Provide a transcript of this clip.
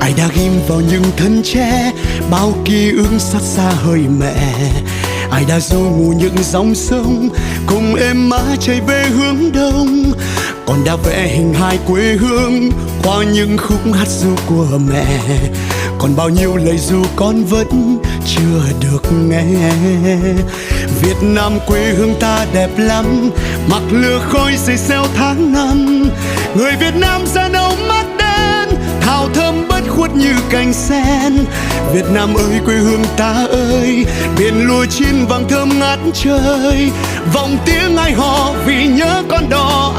Ai đã ghim vào những thân tre bao ký ức xót xa hơi mẹ. Ai đã du ngủ những dòng sông cùng em má chạy về hướng đông. Còn đã vẽ hình hài quê hương qua những khúc hát ru của mẹ. Còn bao nhiêu lời ru con vẫn chưa được nghe. Việt Nam quê hương ta đẹp lắm, mặc lửa khói xây xeo tháng năm. Người Việt Nam da nâu mắt đen, thảo thơm bất khuất như cành sen. Việt Nam ơi quê hương ta ơi, biển lúa chín vàng thơm ngát trời. Vọng tiếng ai hò vì nhớ con đò.